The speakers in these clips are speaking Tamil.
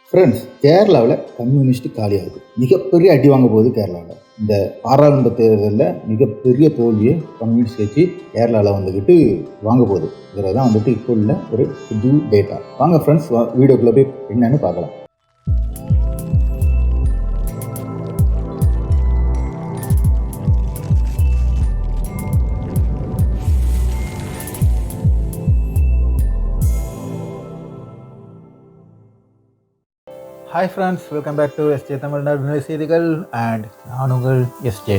ஃப்ரெண்ட்ஸ், கேரளாவில் கம்யூனிஸ்ட் காலியாகுது. மிகப்பெரிய அடி வாங்க போகுது கேரளாவில். இந்த பாராளுமன்ற தேர்தலில் மிகப்பெரிய தோல்வியை கம்யூனிஸ்ட் கட்சி கேரளாவில் வந்துக்கிட்டு வாங்க போகுது. இதில் தான் வந்துட்டு இப்போ உள்ள ஒரு புது டேட்டா. வாங்க ஃப்ரெண்ட்ஸ், வீடியோக்குள்ளே போய் என்னன்னு பார்க்கலாம். Hi friends, welcome back to SJ Tamil Nadu செய்திகள் அண்ட் நான் உங்கள் எஸ்ஜே.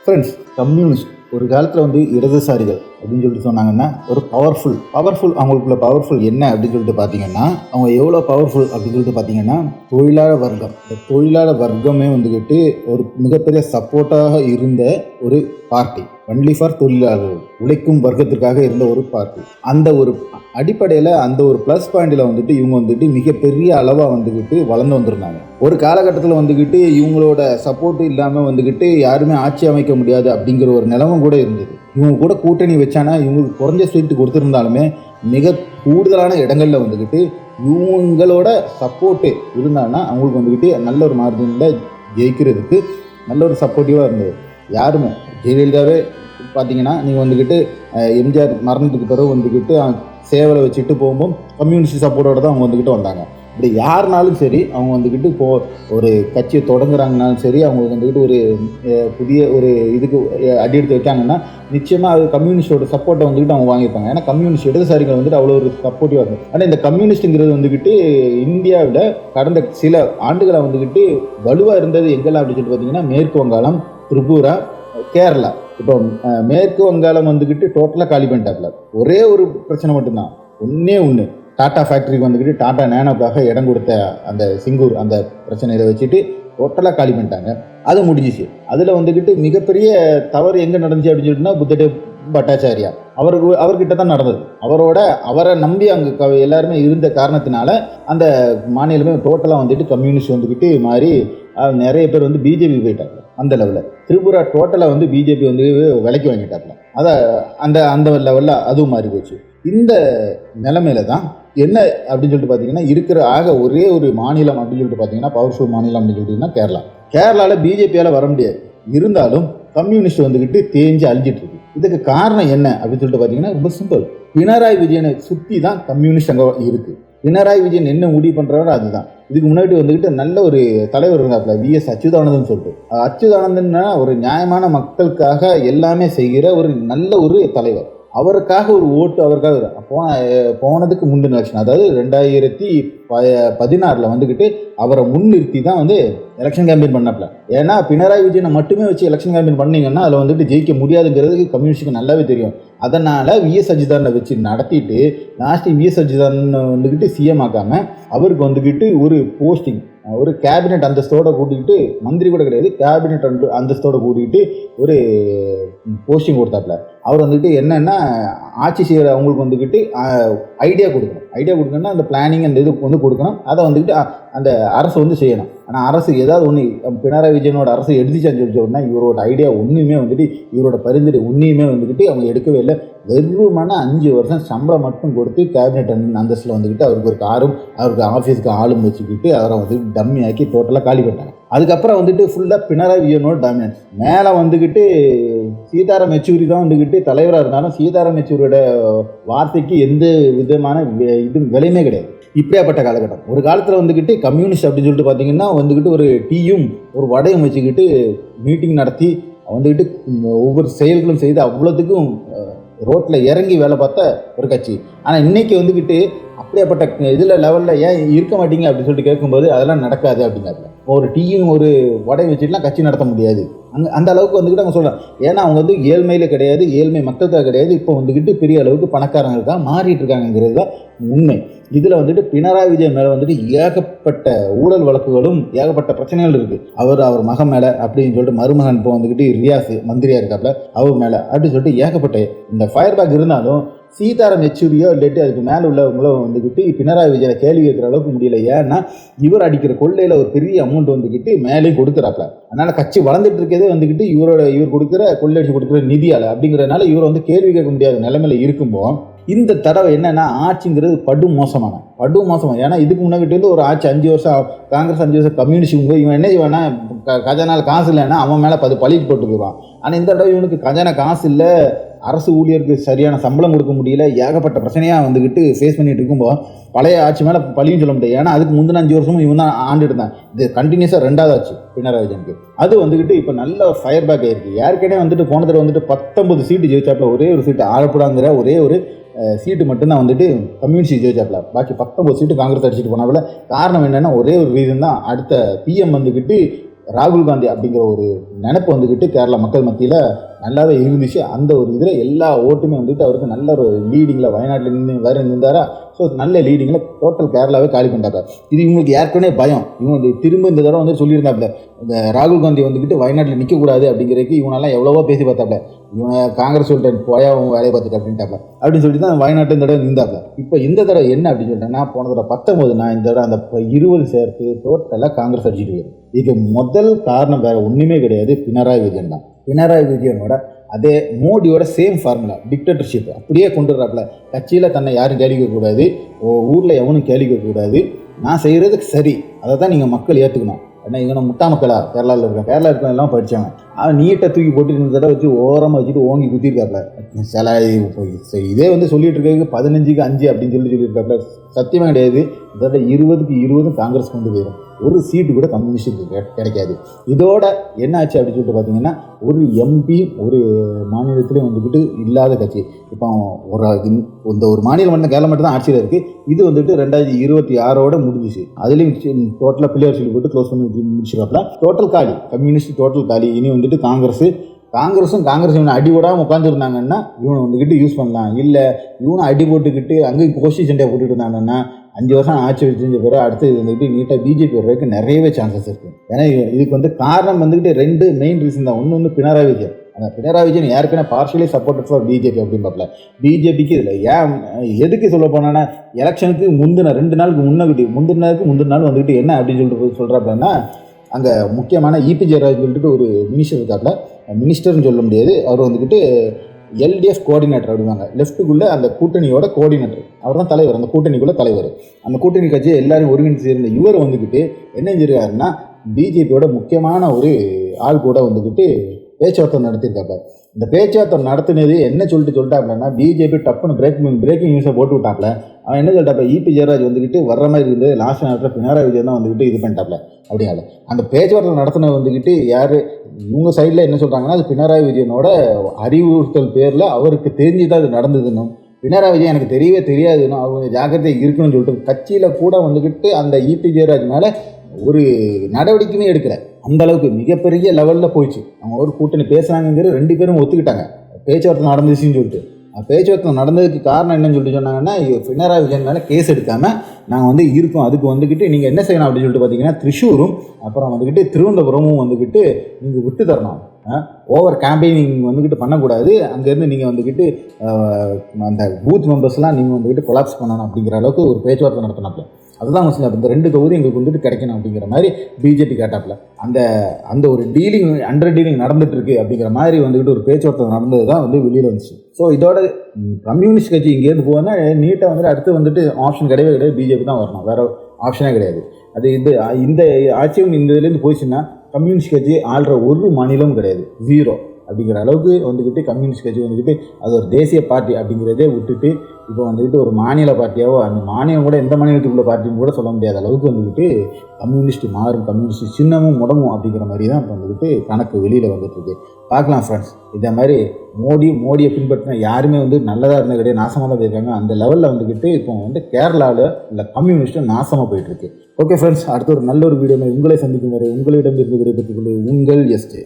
ஃப்ரெண்ட்ஸ், கம்யூனிஸ்ட் ஒரு காலத்தில் வந்து இடதுசாரிகள் அப்படின்னு சொல்லிட்டு சொன்னாங்கன்னா ஒரு பவர்ஃபுல் அவங்களுக்குள்ள பவர்ஃபுல் என்ன அப்படின்னு சொல்லிட்டு பார்த்தீங்கன்னா, அவங்க எவ்வளோ பவர்ஃபுல் அப்படின்னு சொல்லிட்டு பார்த்தீங்கன்னா, தொழிலாளர் வர்க்கம். இந்த தொழிலாளர் வர்க்கமே வந்துக்கிட்டு ஒரு மிகப்பெரிய சப்போர்ட்டாக இருந்த ஒரு பார்ட்டி. ஒன்லி ஃபார் தொழிலாளர்கள், உழைக்கும் வர்க்கத்திற்காக இருந்த ஒரு பார்ட்டி. அந்த ஒரு அடிப்படையில் அந்த ஒரு ப்ளஸ் பாயிண்டில் வந்துட்டு இவங்க வந்துட்டு மிகப்பெரிய அளவாக வந்துக்கிட்டு வளர்ந்து வந்திருந்தாங்க. ஒரு காலகட்டத்தில் வந்துக்கிட்டு இவங்களோட சப்போர்ட் இல்லாமல் வந்துக்கிட்டு யாருமே ஆட்சி அமைக்க முடியாது அப்படிங்கிற ஒரு நிலைமை கூட இருந்தது. இவங்க கூட கூட்டணி வச்சானா இவங்களுக்கு குறைஞ்ச சீட்டு கொடுத்துருந்தாலுமே மிக கூடுதலான இடங்களில் வந்துக்கிட்டு இவங்களோட சப்போர்ட்டு இருந்தாங்கன்னா அவங்களுக்கு வந்துக்கிட்டு நல்ல ஒரு மார்ஜினில் ஜெயிக்கிறதுக்கு நல்ல ஒரு சப்போர்ட்டிவாக இருந்தது. யாருமே ஜெயலலிதாவே பார்த்தீங்கன்னா நீங்கள் வந்துக்கிட்டு எம்ஜிஆர் மரணத்துக்கு பிறகு வந்துக்கிட்டு சேவலை வச்சுட்டு போகும்போது கம்யூனிஸ்ட் சப்போர்ட்டோட தான் அவங்க வந்துக்கிட்டு வந்தாங்க. இப்படி யாருனாலும் சரி அவங்க வந்துக்கிட்டு ஒரு கட்சியை தொடங்குறாங்கனாலும் சரி, அவங்களுக்கு வந்துக்கிட்டு ஒரு புதிய ஒரு இதுக்கு அடி எடுத்து வைக்காங்கன்னா நிச்சயமாக அது கம்யூனிஸ்டோட சப்போர்ட்டை வந்துக்கிட்டு அவங்க வாங்கியிருப்பாங்க. ஏன்னா கம்யூனிஸ்ட் இடதுசாரிகள் வந்துட்டு அவ்வளோ ஒரு சப்போர்ட்டிவாக இருக்கும். ஆனால் இந்த கம்யூனிஸ்ட்டுங்கிறது வந்துக்கிட்டு இந்தியாவில் கடந்த சில ஆண்டுகளை வந்துக்கிட்டு வலுவாக இருந்தது எங்கெல்லாம் அப்படின்னு சொல்லிட்டு பார்த்தீங்கன்னா, மேற்கு வங்காளம், திரிபுரா, கேரளா. இப்போ மேற்கு வங்காளம் வந்துக்கிட்டு டோட்டலாக காலி பண்ணிட்டாப்ல. ஒரே ஒரு பிரச்சனை மட்டும்தான், ஒன்று டாடா ஃபேக்ட்ரிக்கு வந்துக்கிட்டு டாடா நேனோக்காக இடம் கொடுத்த அந்த சிங்கூர் அந்த பிரச்சனையை வச்சுட்டு டோட்டலாக காலி பண்ணிட்டாங்க. அது முடிஞ்சிச்சு. அதில் வந்துக்கிட்டு மிகப்பெரிய தவறு எங்கே நடந்துச்சு அப்படின்னு சொல்லிட்டுனா, புத்தடேவ் பட்டாச்சாரியா அவர்கிட்ட தான் நடந்தது. அவரை நம்பி அங்கே எல்லாருமே இருந்த காரணத்தினால அந்த மாநிலமே டோட்டலாக வந்துட்டு கம்யூனிஸ்ட் வந்துக்கிட்டு மாறி நிறைய பேர் வந்து பிஜேபி போயிட்டாங்க. அந்த லெவலில் திரிபுரா டோட்டலாக வந்து பிஜேபி வந்து விலைக்கு வாங்கிட்டாங்க. அதை அந்த லெவலில் அதுவும் மாறி போச்சு. இந்த நிலைமையில தான் என்ன அப்படின்னு சொல்லிட்டு பார்த்தீங்கன்னா, இருக்கிற ஒரே ஒரு மாநிலம் அப்படின்னு சொல்லிட்டு பார்த்தீங்கன்னா, பவர்ஃபுல் மாநிலம் அப்படின்னு சொல்லிட்டீங்கன்னா கேரளாவில் பிஜேபியால் வர முடியாது. இருந்தாலும் கம்யூனிஸ்ட் வந்துக்கிட்டு தேஞ்சு அழிஞ்சிட்டு இருக்கு. இதுக்கு காரணம் என்ன அப்படின்னு சொல்லிட்டு பார்த்தீங்கன்னா, ரொம்ப சிம்பிள். பினராயி விஜயனை சுற்றி தான் கம்யூனிஸ்ட் அங்கே இருக்குது. பினராயி விஜயன் என்ன முடிவு பண்ணுறாரோ அதுதான். இதுக்கு முன்னாடி வந்துக்கிட்டு நல்ல ஒரு தலைவர் இருந்தாப்புல, விஎஸ் அச்சுதானந்தன் சொல்லிட்டு. அச்சுதானந்தன்னா ஒரு நியாயமான மக்களுக்காக எல்லாமே செய்கிற ஒரு நல்ல ஒரு தலைவர். அவருக்காக ஒரு ஓட்டு அவருக்காக போனதுக்கு முந்தின எலெக்ஷன், அதாவது 2016 வந்துக்கிட்டு அவரை முன்னிறுத்தி தான் வந்து எலெக்ஷன் கேம்பெயின் பண்ணப்பல. ஏன்னா பினராயி விஜயனை மட்டுமே வச்சு எலெக்ஷன் கேம்பெயின் பண்ணிங்கன்னா அதில் வந்துட்டு ஜெயிக்க முடியாதுங்கிறது கம்யூனிஸ்டுக்கு நல்லாவே தெரியும். அதனால் விஎஸ் அச்சுதானனை வச்சு நடத்திட்டு லாஸ்ட்டு விஎஸ் அச்சுதானன் வந்துக்கிட்டு சிஎம் ஆக்காமல் அவருக்கு வந்துக்கிட்டு ஒரு போஸ்டிங், ஒரு கேபினெட் அந்தஸ்தோடு கூட்டிகிட்டு, மந்திரி கூட கிடையாது, கேபினெட் அந்தஸ்தோடு கூட்டிகிட்டு ஒரு போஸ்டிங் கொடுத்தாப்புல. அவர் வந்துக்கிட்டு என்னென்னா ஆட்சி செய்கிற அவங்களுக்கு வந்துக்கிட்டு ஐடியா கொடுக்கணும்னா அந்த பிளானிங் அந்த இதுக்கு வந்து கொடுக்கணும். அதை வந்துக்கிட்டு அந்த அரசு வந்து செய்யணும். ஆனால் அரசு ஏதாவது ஒன்று பினராயி விஜயனோட அரசு எடுத்துச்சான்னு சொல்லிச்சோன்னா இவரோட ஐடியா ஒன்றுமே வந்துட்டு, இவரோட பரிந்துரை ஒன்றையுமே வந்துக்கிட்டு அவங்க எடுக்கவே இல்லை. வெறுமான 5 வருஷம் சம்பளம் மட்டும் கொடுத்து கேபினெட் அந்தஸ்தில் வந்துக்கிட்டு அவருக்கு ஒரு காரும் அவருக்கு ஆஃபீஸுக்கு ஆளும் வச்சுக்கிட்டு அவரை வந்துட்டு டம்மி ஆக்கி டோட்டலாக காலி பண்ணிட்டாங்க. அதுக்கப்புறம் வந்துட்டு ஃபுல்லாக பினராயி விஜயனோட டாமினன்ஸ். மேலே வந்துக்கிட்டு சீதாராம் யெச்சூரி தான் வந்துக்கிட்டு தலைவராக இருந்தாலும் சீதாராம் யெச்சூரியோட வார்த்தைக்கு எந்த விதமான விலையுமே கிடையாது. இப்படியாப்பட்ட காலகட்டம். ஒரு காலத்தில் வந்துக்கிட்டு கம்யூனிஸ்ட் அப்படின்னு சொல்லிட்டு பார்த்தீங்கன்னா வந்துக்கிட்டு ஒரு டீயும் ஒரு வடையும் வச்சுக்கிட்டு மீட்டிங் நடத்தி வந்துக்கிட்டு ஒவ்வொரு செயல்களும் செய்து அவ்வளோத்துக்கும் ரோட்டில் இறங்கி வேலை பார்த்த ஒரு கட்சி. ஆனால் இன்றைக்கி வந்துக்கிட்டு அப்படியாப்பட்ட இதில் லெவலில் ஏன் இருக்க மாட்டீங்க அப்படின்னு சொல்லிட்டு கேட்கும்போது அதெல்லாம் நடக்காது அப்படிங்கிறாங்க. ஒரு டீயும் ஒரு வடை வச்சுட்டுலாம் கட்சி நடத்த முடியாது. அந்த அளவுக்கு வந்துக்கிட்டு அவங்க சொல்கிறாங்க. ஏன்னா அவங்க வந்து ஏழ்மையில கிடையாது, ஏழ்மை மக்களுக்காக கிடையாது, இப்போ வந்துக்கிட்டு பெரிய அளவுக்கு பணக்காரங்களுக்காக மாறிட்டு இருக்காங்கிறது தான் உண்மை. இதில் வந்துட்டு பினராயி விஜயன் மேலே வந்துட்டு ஏகப்பட்ட ஊழல் வழக்குகளும் ஏகப்பட்ட பிரச்சனைகள் இருக்குது. அவர் மகன் மேலே அப்படின்னு சொல்லிட்டு மருமகன் இப்போ வந்துக்கிட்டு ரியாஸ் மந்திரியாக இருக்காப்புல அவர் மேலே அப்படின்னு சொல்லிட்டு ஏகப்பட்ட இந்த ஃபயர் பேக் இருந்தாலும் சீதாராம் யெச்சூரியோ இல்லாட்டி அதுக்கு மேலே உள்ளவங்களோ வந்துக்கிட்டு பினராயி விஜயனை கேள்வி கேட்குற அளவுக்கு முடியல. ஏன்னா இவர் அடிக்கிற கொள்ளையில் ஒரு பெரிய அமௌண்ட் வந்துக்கிட்டு மேலேயும் கொடுக்குறாப்ல. அதனால் கட்சி வளர்ந்துட்டு இருக்கிறதே வந்துக்கிட்டு இவர் கொடுக்குற கொள்ளடிச்சு கொடுக்குற நிதியால் அப்படிங்கிறதுனால இவரை வந்து கேள்வி கேட்க முடியாத நிலைமையில இருக்கும்போது இந்த தடவை என்னென்னா ஆட்சிங்கிறது படு மோசமான. ஏன்னா இதுக்கு முன்னாடி ஒரு ஆட்சி 5 வருஷம் காங்கிரஸ், 5 வருஷம் கம்யூனிஸ்ட். இவன் என்ன செய்வானா, கஜானால காசு இல்லைன்னா அவன் மேலே 10 பழிக்கு போட்டு போயிடுவான். ஆனால் இந்த தடவை இவனுக்கு கஜானா காசு இல்லை, அரசு ஊழியருக்கு சரியான சம்பளம் கொடுக்க முடியல, ஏகப்பட்ட பிரச்சனையாக வந்துக்கிட்டு ஃபேஸ் பண்ணிட்டு இருக்கும்போது பழைய ஆட்சி மேலே பழியும் சொல்ல முடியாது. ஏன்னா அதுக்கு முந்தின 5 வருஷமும் இவன் தான் ஆண்டுட்டு தான். இது கண்டினியூஸாக 2வது ஆச்சு பினராயி விஜயனுக்கு. அது வந்துக்கிட்டு இப்போ நல்ல ஃபயர் பேக் ஆகிருக்கு. ஏற்கனவே வந்துட்டு போன தடவை வந்துட்டு 19 சீட்டு ஜெயிச்சாப்பில், ஒரே ஒரு சீட்டு ஆலப்புழாங்கிற ஒரே ஒரு சீட்டு மட்டும்தான் வந்துட்டு கம்யூனிஸ்ட் ஜெயிச்சாப்பில். பாக்கி 19 சீட்டு காங்கிரஸ் அடிச்சுட்டு போனாப்புல. காரணம் என்னென்னா ஒரே ஒரு ரீசன் தான், அடுத்த பிஎம் வந்துக்கிட்டு ராகுல் காந்தி அப்படிங்கிற ஒரு நினைப்பு வந்துக்கிட்டு கேரளா மக்கள் மத்தியில் நல்லாவே இருந்துச்சு. அந்த ஒரு இதில் எல்லா ஓட்டுமே வந்துட்டு அவருக்கு நல்ல ஒரு லீடிங்கில் வயநாட்டில் வேறு இருந்தாரா. ஸோ நல்ல லீடிங்கில் டோட்டல் கேரளாவே காலி பண்ணிட்டாங்க. இது இவங்களுக்கு ஏற்கனவே பயம். இவங்க திரும்ப இந்த தடவை வந்து சொல்லியிருந்தாப்புல, இந்த ராகுல் காந்தி வந்துக்கிட்டு வயநாட்டில் நிற்கக்கூடாது அப்படிங்கிறதுக்கு இவனெல்லாம் எவ்வளவோ பேசி பார்த்தாப்புல. இவனை காங்கிரஸ் சொல்லிட்டு போயா அவங்க வேலையை பார்த்துட்டு அப்படின்ட்டாப்ல. அப்படின்னு சொல்லிட்டு தான் வயநாட்டு இந்த தடவை இருந்தாப்புல. இப்போ இந்த தடவை என்ன அப்படின்னு சொல்லிட்டேன்னா, போன தடவை 19, நான் இந்த தடவை அந்த 20 சேர்த்து டோட்டலாக காங்கிரஸ் அடிச்சுட்டு போயிடும். இது முதல் காரணம் வேறு ஒன்றுமே கிடையாது, பினராயி விஜயன் தான். பினராயி விஜயனோட அதே மோடியோட சேம் ஃபார்முலா, டிக்டேட்டர்ஷிப் அப்படியே கொண்டு வர்றாப்புல. கட்சியில் தன்னை யாரும் கேள்விக்கக்கூடாது, ஊரில் எவனும் கேள்விக்கக்கூடாது, நான் செய்கிறதுக்கு சரி, அதை தான் நீங்கள் மக்கள் ஏற்றுக்கணும். ஏன்னா இங்கே முட்டா மக்களா கேரளாவில் இருக்கவங்க எல்லாம் படித்தாங்க. அவன் நீட்டை தூக்கி போட்டு இந்த தடவை வச்சு ஓரமாக வச்சுட்டு ஓங்கி குத்திருக்காப்புல. சில இதே வந்து சொல்லிட்டு இருக்க 15க்கு 5 அப்படின்னு சொல்லியிருக்காப்புல. சத்தியமாக கிடையாது. இதோட 20க்கு 20 காங்கிரஸ் கொண்டு போயிடும். ஒரு சீட்டு கூட கம்யூனிஸ்டுக்கு கிடைக்காது. இதோட என்ன ஆச்சு அப்படின்னு சொல்லிட்டு பார்த்தீங்கன்னா, ஒரு எம்பி ஒரு மாநிலத்திலையும் வந்துக்கிட்டு இல்லாத கட்சி. இப்போ இந்த ஒரு மாநிலம் மட்டும் கேரளா மட்டும் தான் ஆட்சியில் இருக்குது. இது வந்துட்டு 2026 முடிஞ்சிச்சு. அதுலேயும் டோட்டலாக பிள்ளையார் சொல்லி போட்டு க்ளோஸ் பண்ணி முடிச்சிருக்காப்புல. டோட்டல் காலி, கம்யூனிஸ்ட் டோட்டல் காலி. இனி வந்துட்டு காங்கிரஸும் இவனை அடி போடாமல் உட்காந்துருந்தாங்கன்னா இவனை வந்துக்கிட்டு யூஸ் பண்ணலாம். இல்லை இவனை அடி போட்டுக்கிட்டு அங்கே கோஷ்டி சண்டையை போட்டுட்டு இருந்தாங்கன்னா 5 வருஷம் ஆட்சி வச்சுருந்த பிறகு அடுத்து இது வந்துட்டு நீட்டாக பிஜேபி வர்றதுக்கு நிறையவே சான்சஸ் இருக்குது. ஏன்னா இதுக்கு வந்து காரணம் வந்துக்கிட்டு 2 மெயின் ரீசன் தான். ஒன்று வந்து பினராயி விஜயன். அந்த பினராயி விஜயன் ஏற்கனவே பார்ஷியலி சப்போர்ட்டட் ஃபார் பிஜேபி அப்படின்னு பார்க்கல. பிஜேபிக்கு இதில் ஏன் எதுக்கு சொல்ல போனான்னா, எலெக்ஷனுக்கு முந்தின 2 நாளுக்கு முந்தின நாள் வந்துக்கிட்டு என்ன அப்படின்னு சொல்கிறாப்புலன்னா, அங்கே முக்கியமான இபி ஜெயராஜ் சொல்லிட்டு ஒரு மினிஸ்டர் இருக்காப்புல. மினிஸ்டர்னு சொல்ல முடியாது, அவர் வந்துக்கிட்டு எல்டிஎஃப் கோஆர்டினேட்டர் அப்படிவாங்க. லெஃப்ட்டுக்குள்ளே அந்த கூட்டணியோட கோஆர்டினேட்டர், அவர் தான் தலைவர், அந்த கூட்டணிக்குள்ளே தலைவர். அந்த கூட்டணி கட்சியை எல்லாரும் ஒருங்கிணைந்து சேர்ந்த இவர் வந்துக்கிட்டு என்ன செஞ்சிருக்காருன்னா, பிஜேபியோட முக்கியமான ஒரு ஆள் கூட வந்துக்கிட்டு பேச்சுவார்த்தை நடத்தியிருக்காப்ப. இந்த பேச்சுவார்த்தை நடத்தினது என்ன சொல்லிட்டாப்லன்னா, பிஜேபி டப்புன்னு பிரேக்கிங் நியூஸை போட்டு விட்டாப்ல. அவன் என்ன சொல்லிட்டாப்ப, இபி ஜெயராஜ் வந்துக்கிட்டு வர்ற மாதிரி இருந்து லாஸ்ட் நேரத்தில் பினராயி விஜயன் தான் வந்துக்கிட்டு இது பண்ணிட்டாப்ல அப்படிங்கால. அந்த பேச்சுவார்த்தை நடத்தினது வந்துக்கிட்டு யார், இவங்க சைடில் என்ன சொல்கிறாங்கன்னா, அது பினராயி விஜயனோட அறிவுறுத்தல் பேரில் அவருக்கு தெரிஞ்சு தான் அது நடந்ததுன்னும், பினராயி விஜயன் எனக்கு தெரியவே தெரியாதுன்னு அவங்க ஜாக்கிரதை இருக்கணும்னு சொல்லிட்டு கட்சியில் கூட வந்துக்கிட்டு அந்த இபி ஜெயராஜ் மேலே ஒரு நடவடிக்கையுமே எடுக்கல. அந்தளவுக்கு மிகப்பெரிய லெவலில் போயிடுச்சு. அவங்க ஒரு கூட்டணி பேசுகிறாங்கிறது 2 பேரும் ஒத்துக்கிட்டாங்க. பேச்சுவார்த்தை நடந்துச்சுன்னு சொல்லிட்டு. பேச்சுவார்த்தை நடந்ததுக்கு காரணம் என்னன்னு சொல்லிட்டு சொன்னாங்கன்னா, பினராயி விஜயன் மேலே கேஸ் எடுக்காமல் நாங்கள் வந்து இருக்கோம், அதுக்கு வந்துக்கிட்டு நீங்கள் என்ன செய்யணும் அப்படின்னு சொல்லிட்டு பார்த்தீங்கன்னா, திரிசூரும் அப்புறம் வந்துக்கிட்டு திருவனந்தபுரமும் வந்துக்கிட்டு நீங்கள் விட்டு தரணும். ஓவர் கேம்பெயினிங் வந்துக்கிட்டு பண்ணக்கூடாது. அங்கேருந்து நீங்கள் வந்துக்கிட்டு அந்த பூத் மெம்பர்ஸ்லாம் நீங்கள் வந்துக்கிட்டு கொலாப்ஸ் பண்ணணும் அப்படிங்கிற அளவுக்கு ஒரு பேச்சுவார்த்தை நடத்தினாப்ல. அதுதான் அவங்க இந்த 2 தொகுதி எங்களுக்கு வந்துட்டு கிடைக்கணும் அப்படிங்கிற மாதிரி பிஜேபி கேட்டாப்ல. அந்த ஒரு அண்டர் டீலிங் நடந்துட்டுருக்கு அப்படிங்கிற மாதிரி வந்துக்கிட்டு ஒரு பேச்சுவார்த்தை நடந்தது தான் வந்து வெளியில் வந்துச்சு. ஸோ இதோட கம்யூனிஸ்ட் கட்சி இங்கேருந்து போனால் நீட்டாக வந்துட்டு அடுத்து வந்துட்டு ஆப்ஷன் கிடையாது, பிஜேபி தான் வரணும், வேறு ஆப்ஷனே கிடையாது. அது இந்த ஆட்சியும் இந்த இதுலேருந்து போயிடுச்சுன்னா கம்யூனிஸ்ட் கட்சி ஆள்ற ஒரு மாநிலமும் கிடையாது, 0 அப்படிங்கிற அளவுக்கு வந்துக்கிட்டு கம்யூனிஸ்ட் கட்சி வந்துக்கிட்டு அது ஒரு தேசிய பார்ட்டி அப்படிங்கிறதே விட்டுட்டு இப்போ வந்துக்கிட்டு ஒரு மாநில பார்ட்டியாவோ, அந்த மாநிலம் கூட எந்த மாநிலத்துக்குள்ள பார்ட்டின்னு கூட சொல்ல முடியாத அளவுக்கு வந்துக்கிட்டு கம்யூனிஸ்ட் மாறும், கம்யூனிஸ்ட் சின்னமும் முடமும் அப்படிங்கிற மாதிரி தான் இப்போ வந்துக்கிட்டு கணக்கு வெளியில் வந்துட்டுருக்கு. பார்க்கலாம் ஃப்ரெண்ட்ஸ், இதே மாதிரி மோடியை பின்பற்றின யாருமே வந்து நல்லதாக இருந்தது கிடையாது, நாசமாக தான் போயிருக்காங்க. அந்த லெவலில் வந்துக்கிட்டு இப்போ வந்து கேரளாவில் இல்லை கம்யூனிஸ்ட்டு நாசமாக போயிட்டுருக்கு. ஓகே ஃப்ரெண்ட்ஸ், அடுத்த ஒரு நல்ல ஒரு வீடியோ உங்களை சந்திக்கும் வரை உங்களிடம் இருந்து விடைபெற்றுக் கொள்வது உங்கள் எஸ்ஜே.